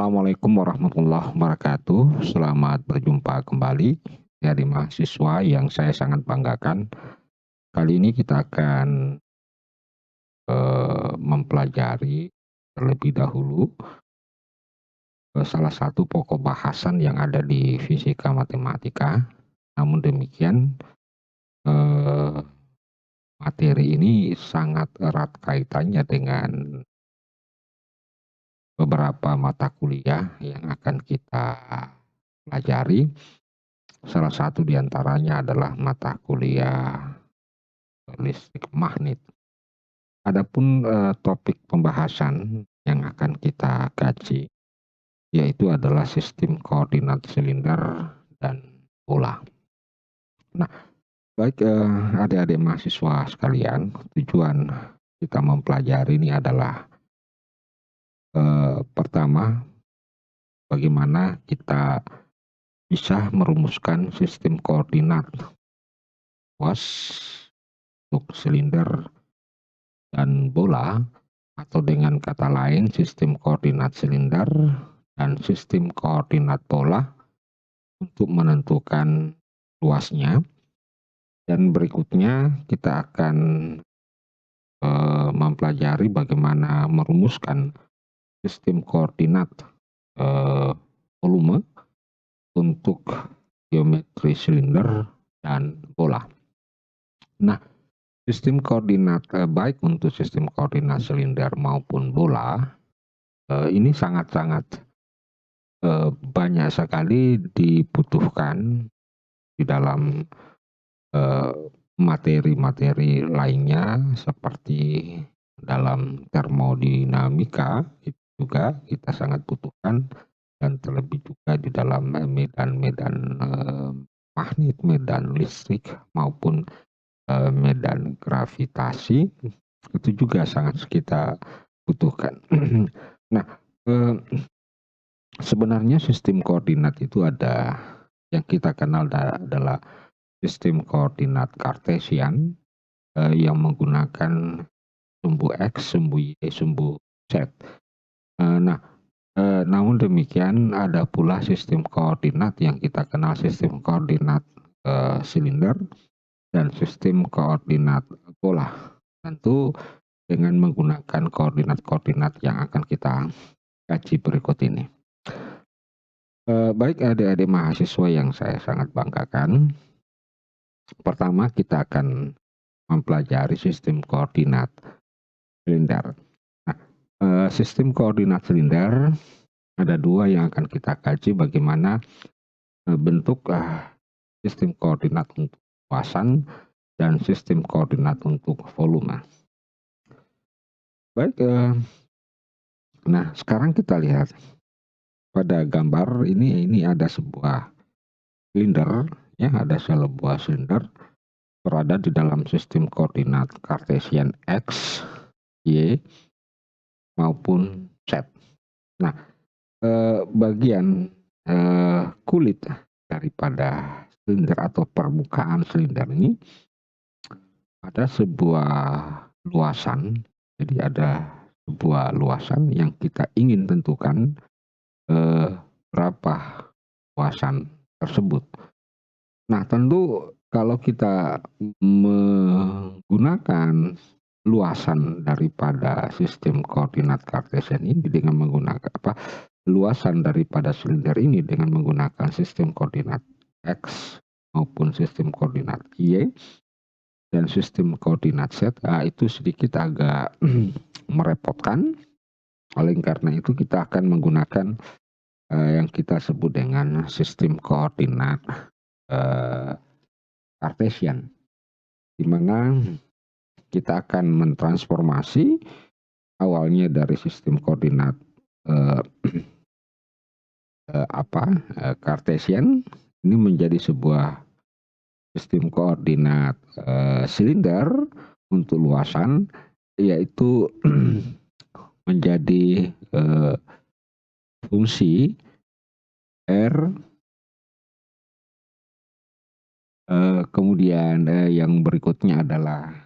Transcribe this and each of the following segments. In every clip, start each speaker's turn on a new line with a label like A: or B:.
A: Assalamualaikum warahmatullahi wabarakatuh. Selamat berjumpa kembali dari mahasiswa yang saya sangat banggakan. Kali ini kita akan mempelajari terlebih dahulu salah satu pokok bahasan yang ada di fisika matematika. Namun demikian, materi ini sangat erat kaitannya dengan beberapa mata kuliah yang akan kita pelajari. Salah satu di antaranya adalah mata kuliah listrik magnet. Adapun topik pembahasan yang akan kita kaji yaitu adalah sistem koordinat silinder dan bola. Nah, baik adik-adik mahasiswa sekalian, tujuan kita mempelajari ini adalah pertama, bagaimana kita bisa merumuskan sistem koordinat luas untuk silinder dan bola, atau dengan kata lain sistem koordinat silinder dan sistem koordinat bola untuk menentukan luasnya. Dan berikutnya kita akan mempelajari bagaimana merumuskan sistem koordinat volume untuk geometri silinder dan bola. Nah, sistem koordinat baik untuk sistem koordinat silinder maupun bola ini sangat-sangat banyak sekali dibutuhkan di dalam materi-materi lainnya, seperti dalam termodinamika itu juga kita sangat butuhkan, dan terlebih juga di dalam medan-medan magnet, medan listrik maupun medan gravitasi itu juga sangat kita butuhkan. Nah, sebenarnya sistem koordinat itu ada yang kita kenal adalah sistem koordinat Kartesian yang menggunakan sumbu X, sumbu Y, sumbu Z. Namun demikian ada pula sistem koordinat yang kita kenal sistem koordinat silinder dan sistem koordinat bola. Tentu dengan menggunakan koordinat-koordinat yang akan kita kaji berikut ini. Baik adik-adik mahasiswa yang saya sangat banggakan, pertama kita akan mempelajari sistem koordinat silinder. Nah, sistem koordinat silinder ada dua yang akan kita kaji, bagaimana bentuk sistem koordinat untuk luasan dan sistem koordinat untuk volume. Baik, nah sekarang kita lihat pada gambar ini ada sebuah silinder, ya, ada sebuah silinder berada di dalam sistem koordinat Kartesian X, Y maupun Z. Nah, bagian kulit daripada silinder atau permukaan silinder ini ada sebuah luasan. Jadi ada sebuah luasan yang kita ingin tentukan berapa luasan tersebut. Nah, tentu kalau kita menggunakan luasan daripada sistem koordinat Kartesian ini dengan menggunakan luasan daripada silinder ini dengan menggunakan sistem koordinat X maupun sistem koordinat Y dan sistem koordinat Z, itu sedikit agak merepotkan. Oleh karena itu kita akan menggunakan yang kita sebut dengan sistem koordinat Kartesian, di mana kita akan mentransformasi awalnya dari sistem koordinat Kartesian ini menjadi sebuah sistem koordinat silinder untuk luasan, yaitu menjadi fungsi R, kemudian yang berikutnya adalah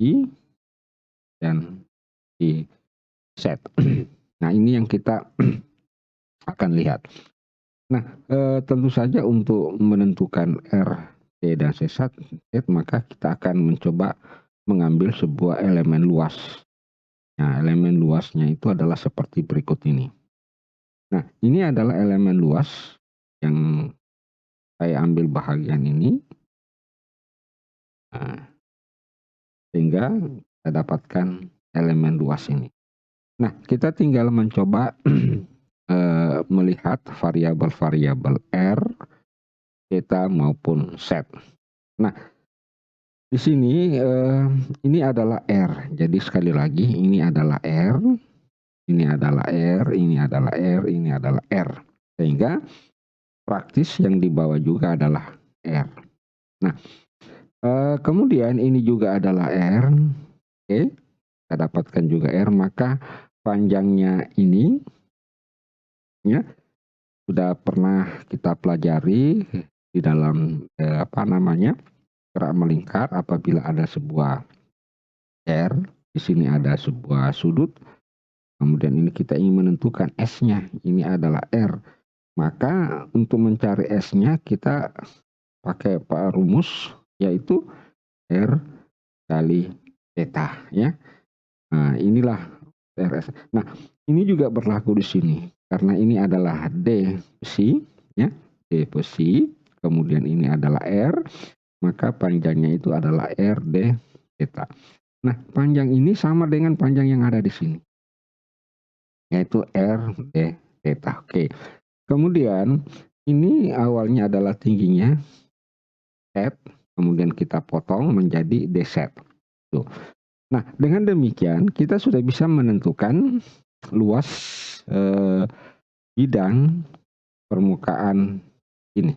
A: I dan I Z. Nah, ini yang kita akan lihat. Nah, tentu saja untuk menentukan R, T, dan Z, maka kita akan mencoba mengambil sebuah elemen luas. Nah, elemen luasnya itu adalah seperti berikut ini. Nah, ini adalah elemen luas yang saya ambil bahagian ini. Nah, sehingga kita dapatkan elemen luas ini. Nah, kita tinggal mencoba melihat variabel-variabel R, theta maupun Z. Nah, di sini ini adalah R. Jadi sekali lagi ini adalah R, ini adalah R, ini adalah R, ini adalah R. Sehingga praktis yang dibawa juga adalah R. Nah, kemudian ini juga adalah R. Oke, kita dapatkan juga R, maka panjangnya ini ya sudah pernah kita pelajari di dalam gerak melingkar. Apabila ada sebuah R, di sini ada sebuah sudut, kemudian ini kita ingin menentukan S-nya, ini adalah R. Maka untuk mencari S-nya kita pakai rumus, yaitu R kali theta ya. Nah, inilah RS. Nah, ini juga berlaku di sini karena ini adalah D besi ya, D besi, kemudian ini adalah R, maka panjangnya itu adalah R D theta. Nah, panjang ini sama dengan panjang yang ada di sini, yaitu R D theta. Oke. Kemudian ini awalnya adalah tingginya Z, kemudian kita potong menjadi DZ. Tuh. Nah, dengan demikian kita sudah bisa menentukan luas bidang permukaan ini.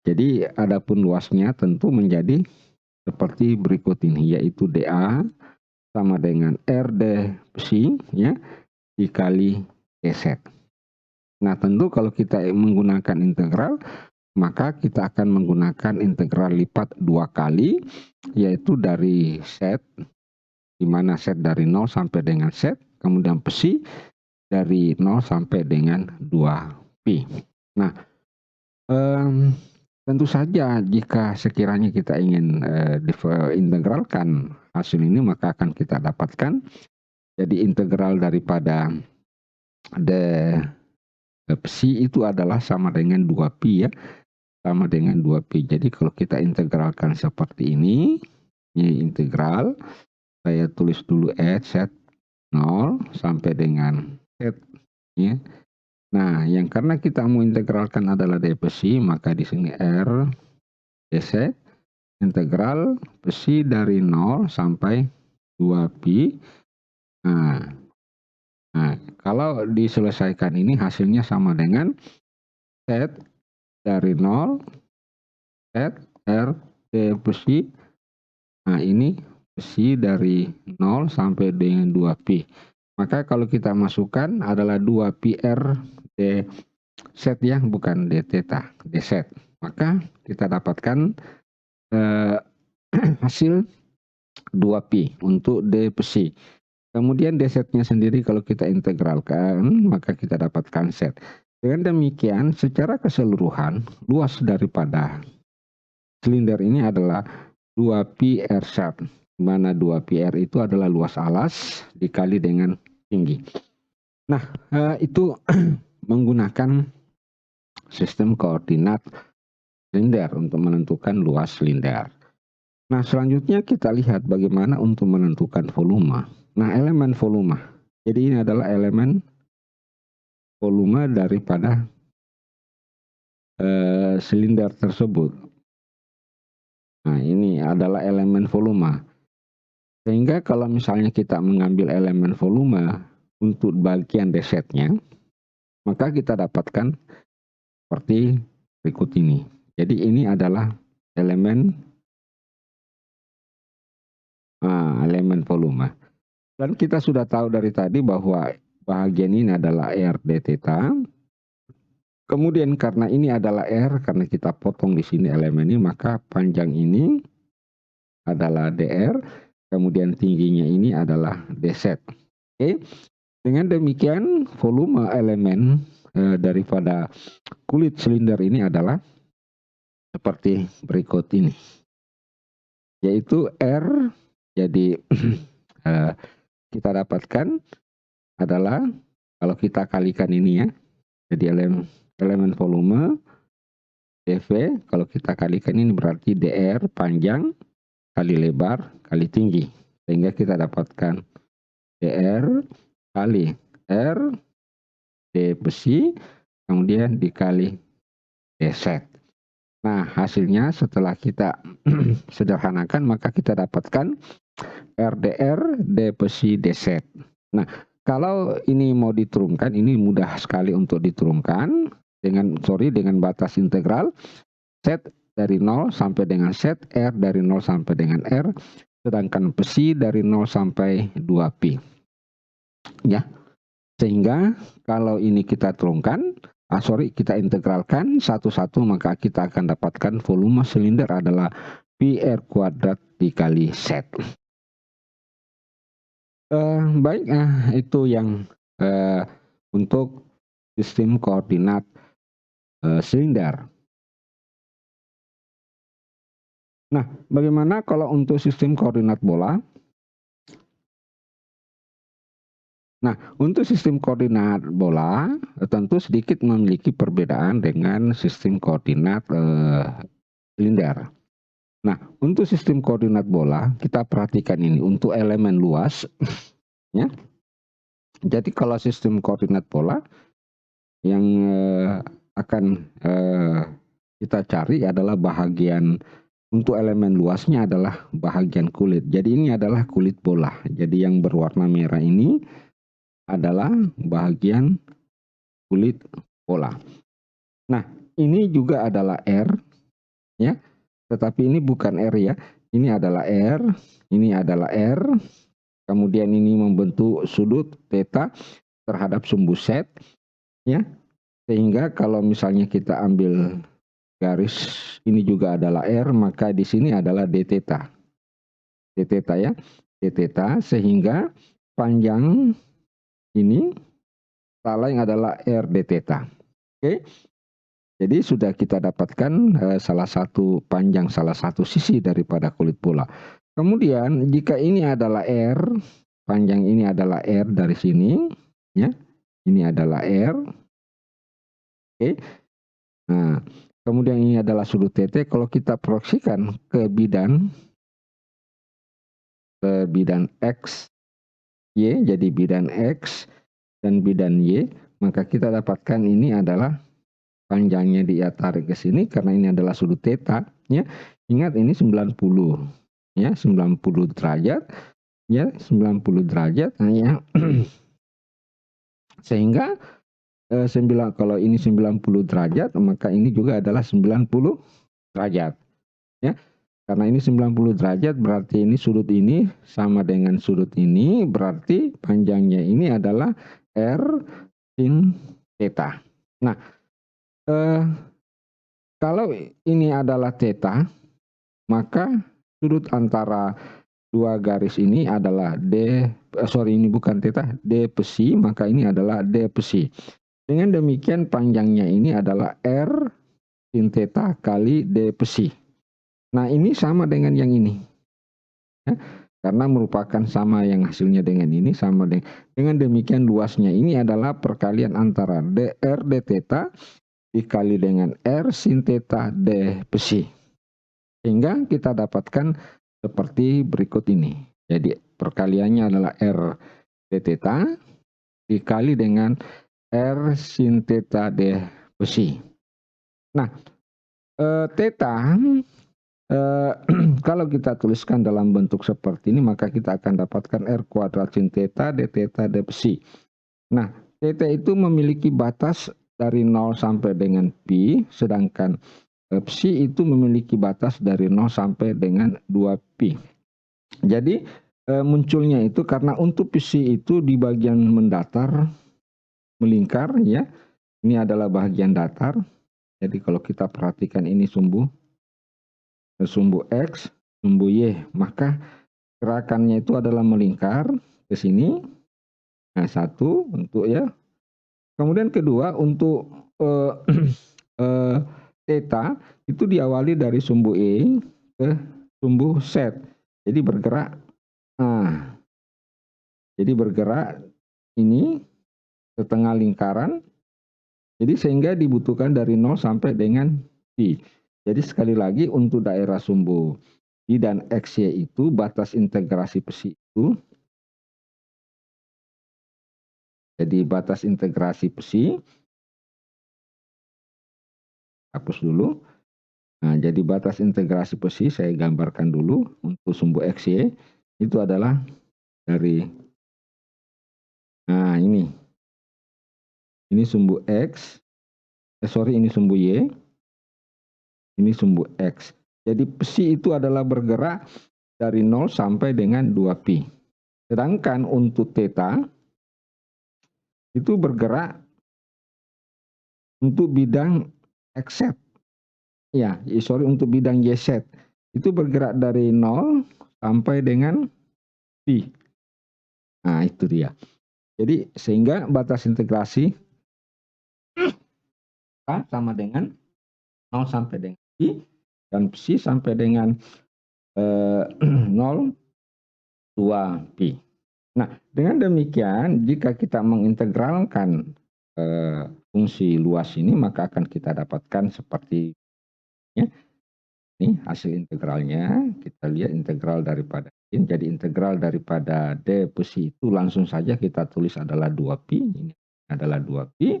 A: Jadi adapun luasnya tentu menjadi seperti berikut ini, yaitu DA sama dengan RD besi ya dikali DZ. Nah, tentu kalau kita menggunakan integral, maka kita akan menggunakan integral lipat 2 kali, yaitu dari Z, di mana Z dari 0 sampai dengan Z, kemudian besi dari 0 sampai dengan 2pi. Nah, tentu saja jika sekiranya kita ingin integralkan hasil ini, maka akan kita dapatkan jadi integral daripada besi itu adalah sama dengan 2pi ya, sama dengan 2pi. Jadi kalau kita integralkan seperti ini integral, saya tulis dulu Z 0 sampai dengan Z ya. Nah, yang karena kita mau integralkan adalah D besi, maka di sini R dz integral besi dari 0 sampai 2pi. Nah, kalau diselesaikan ini hasilnya sama dengan Z dari 0 Z R D besi. Nah, ini besi dari 0 sampai dengan 2pi. Maka kalau kita masukkan adalah 2pi R D Z ya, bukan D theta, DZ. Maka kita dapatkan hasil 2pi untuk D besi. Kemudian DZ-nya sendiri kalau kita integralkan, maka kita dapatkan Z. Dengan demikian, secara keseluruhan, luas daripada silinder ini adalah 2pi R-sharp, di mana 2pi R itu adalah luas alas dikali dengan tinggi. Nah, itu menggunakan sistem koordinat silinder untuk menentukan luas silinder. Nah, selanjutnya kita lihat bagaimana untuk menentukan volume. Nah, elemen volume. Jadi ini adalah elemen volume daripada silinder tersebut. Nah, ini adalah elemen volume. Sehingga kalau misalnya kita mengambil elemen volume untuk bagian DZ-nya, maka kita dapatkan seperti berikut ini. Jadi ini adalah elemen volume. Dan kita sudah tahu dari tadi bahwa bahagian ini adalah R D theta. Kemudian karena ini adalah R, karena kita potong di sini elemen ini, maka panjang ini adalah DR, kemudian tingginya ini adalah DZ. Oke. Dengan demikian, volume elemen daripada kulit silinder ini adalah seperti berikut ini, yaitu R. Jadi kita dapatkan adalah, kalau kita kalikan ini ya, jadi elemen volume dV, kalau kita kalikan ini berarti dr panjang kali lebar kali tinggi, sehingga kita dapatkan dr kali r d besi kemudian dikali dz. Nah, hasilnya setelah kita sederhanakan maka kita dapatkan rdr d besi dz. Nah, kalau ini mau diturunkan, ini mudah sekali untuk diturunkan dengan batas integral Z dari 0 sampai dengan Z, R dari 0 sampai dengan R, sedangkan besi dari 0 sampai 2pi. Ya. Sehingga kalau ini kita turunkan, kita integralkan satu-satu, maka kita akan dapatkan volume silinder adalah pi R kuadrat dikali Z. Baik, itu yang untuk sistem koordinat silinder. Nah, bagaimana kalau untuk sistem koordinat bola? Nah, untuk sistem koordinat bola tentu sedikit memiliki perbedaan dengan sistem koordinat silinder. Nah, untuk sistem koordinat bola kita perhatikan ini untuk elemen luas, ya. Jadi kalau sistem koordinat bola yang akan kita cari adalah bahagian untuk elemen luasnya adalah bahagian kulit. Jadi ini adalah kulit bola. Jadi yang berwarna merah ini adalah bahagian kulit bola. Nah, ini juga adalah R, ya. Tetapi ini bukan R ya. Ini adalah R, ini adalah R. Kemudian ini membentuk sudut theta terhadap sumbu Z, ya. Sehingga kalau misalnya kita ambil garis ini juga adalah R, maka di sini adalah d theta. D theta ya. D theta, sehingga panjang ini tak lain adalah R d theta. Oke. Jadi sudah kita dapatkan salah satu sisi daripada kulit bola. Kemudian jika ini adalah R, panjang ini adalah R dari sini, ya. Ini adalah R. Oke. Nah, kemudian ini adalah sudut TT. Kalau kita proyeksikan ke bidan X, Y, jadi bidan X dan bidan Y, maka kita dapatkan ini adalah panjangnya dia tarik ke sini karena ini adalah sudut theta, ya. Ingat ini 90, ya, 90 derajat, ya, 90 derajat, ya. Sehingga kalau ini 90 derajat, maka ini juga adalah 90 derajat, ya. Karena ini 90 derajat berarti ini sudut ini sama dengan sudut ini, berarti panjangnya ini adalah R sin theta. Nah, kalau ini adalah theta, maka sudut antara dua garis ini adalah ini bukan theta, D besi, maka ini adalah D besi. Dengan demikian panjangnya ini adalah R sin theta kali D besi. Nah, ini sama dengan yang ini. Ya, karena merupakan sama yang hasilnya dengan ini, sama dengan demikian luasnya ini adalah perkalian antara R D theta dikali dengan R sin theta D besi. Sehingga kita dapatkan seperti berikut ini. Jadi perkaliannya adalah R D theta dikali dengan R sin theta D besi. Nah, theta kalau kita tuliskan dalam bentuk seperti ini, maka kita akan dapatkan R kuadrat sin theta D theta D besi. Nah, theta itu memiliki batas dari 0 sampai dengan pi, sedangkan psi itu memiliki batas dari 0 sampai dengan 2pi. Jadi munculnya itu karena untuk psi itu di bagian mendatar melingkar, ya. Ini adalah bagian datar. Jadi kalau kita perhatikan ini sumbu X, sumbu Y, maka gerakannya itu adalah melingkar ke sini. Nah, satu untuk ya. Kemudian kedua untuk theta itu diawali dari sumbu E ke sumbu Z. Jadi bergerak. Nah, jadi bergerak ini setengah lingkaran. Jadi sehingga dibutuhkan dari 0 sampai dengan pi. Jadi sekali lagi untuk daerah sumbu I dan XY itu batas integrasi besi itu. Jadi batas integrasi besi, hapus dulu. Nah, jadi batas integrasi besi saya gambarkan dulu untuk sumbu XY itu adalah dari, nah ini sumbu X, ini sumbu Y, ini sumbu X. Jadi besi itu adalah bergerak dari 0 sampai dengan 2pi. Sedangkan untuk theta itu bergerak untuk bidang XZ. Ya, untuk bidang YZ. Itu bergerak dari 0 sampai dengan pi. Nah, itu dia. Jadi sehingga batas integrasi sama dengan 0 sampai dengan pi dan psi sampai dengan 0,2 pi. Nah, dengan demikian jika kita mengintegralkan fungsi luas ini maka akan kita dapatkan seperti ya. Ini hasil integralnya. Kita lihat integral daripada ini. Jadi integral daripada D psi itu langsung saja kita tulis adalah 2pi. Ini adalah 2pi.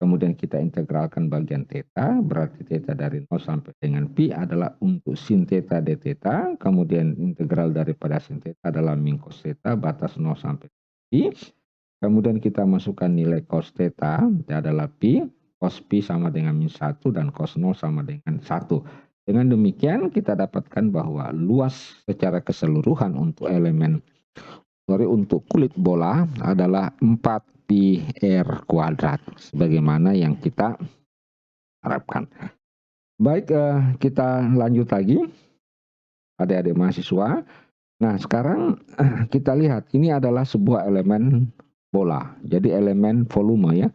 A: Kemudian kita integralkan bagian theta, berarti theta dari 0 sampai dengan pi adalah untuk sin theta d theta. Kemudian integral daripada sin theta adalah min cos theta, batas 0 sampai pi. Kemudian kita masukkan nilai cos theta, adalah pi, cos pi sama dengan min 1, dan cos 0 sama dengan 1. Dengan demikian kita dapatkan bahwa luas secara keseluruhan untuk untuk kulit bola adalah 4 pi r kuadrat sebagaimana yang kita harapkan. Baik, kita lanjut lagi adik-adik mahasiswa. Nah, sekarang kita lihat ini adalah sebuah elemen bola. Jadi elemen volume ya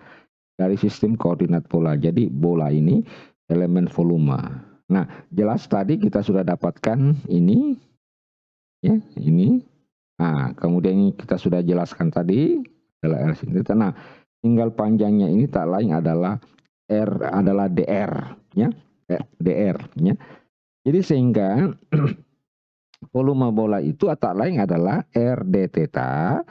A: dari sistem koordinat bola. Jadi bola ini elemen volume. Nah, jelas tadi kita sudah dapatkan ini ya, ini. Nah, kemudian kita sudah jelaskan tadi adalah R sin theta. Nah, tinggal panjangnya ini tak lain adalah R adalah DR ya. DR ya. Jadi sehingga volume bola itu tak lain adalah R d theta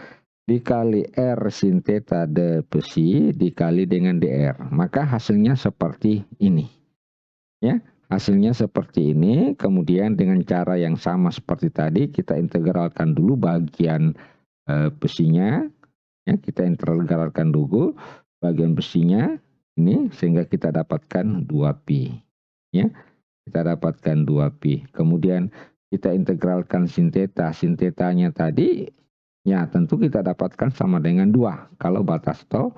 A: dikali R sin theta d psi dikali dengan DR. Maka hasilnya seperti ini. Ya, hasilnya seperti ini. Kemudian dengan cara yang sama seperti tadi kita integralkan dulu bagian besinya. Ya, kita integralkan dulu bagian besinya ini sehingga kita dapatkan 2pi. Ya, kita dapatkan 2pi. Kemudian kita integralkan sin theta. Sin thetanya tadi ya tentu kita dapatkan sama dengan 2. Kalau batas tau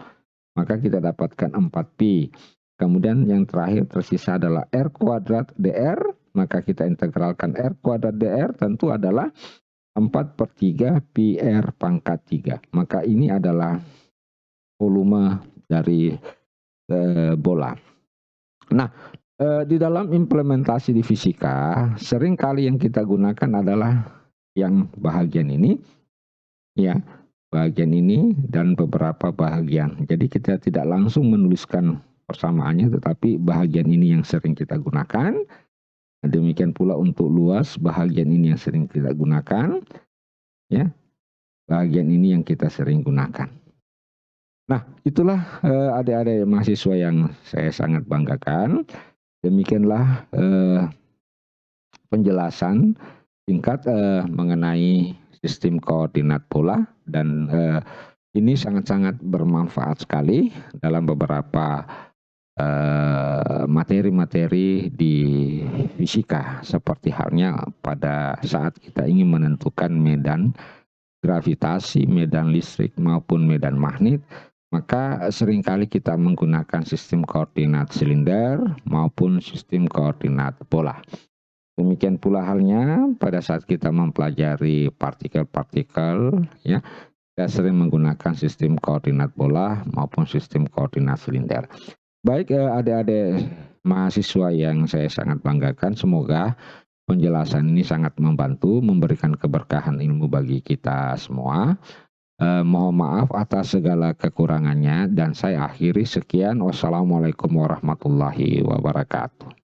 A: maka kita dapatkan 4pi. Kemudian yang terakhir tersisa adalah R kuadrat DR. Maka kita integralkan R kuadrat DR tentu adalah 4/3 pi R pangkat 3. Maka ini adalah volume dari bola. Nah, di dalam implementasi di fisika, sering kali yang kita gunakan adalah yang bahagian ini, ya, bahagian ini dan beberapa bahagian. Jadi kita tidak langsung menuliskan persamaannya, tetapi bahagian ini yang sering kita gunakan. Demikian pula untuk luas, bahagian ini yang sering kita gunakan, ya, bahagian ini yang kita sering gunakan. Nah, itulah adik-adik mahasiswa yang saya sangat banggakan. Demikianlah penjelasan singkat mengenai sistem koordinat bola dan ini sangat-sangat bermanfaat sekali dalam beberapa materi-materi di fisika seperti halnya pada saat kita ingin menentukan medan gravitasi, medan listrik maupun medan magnet, maka seringkali kita menggunakan sistem koordinat silinder maupun sistem koordinat bola. Demikian pula halnya pada saat kita mempelajari partikel-partikel ya Saya sering menggunakan sistem koordinat bola maupun sistem koordinat silinder. Baik adik-adik mahasiswa yang saya sangat banggakan, semoga penjelasan ini sangat membantu, memberikan keberkahan ilmu bagi kita semua. Mohon maaf atas segala kekurangannya dan saya akhiri sekian. Wassalamualaikum warahmatullahi wabarakatuh.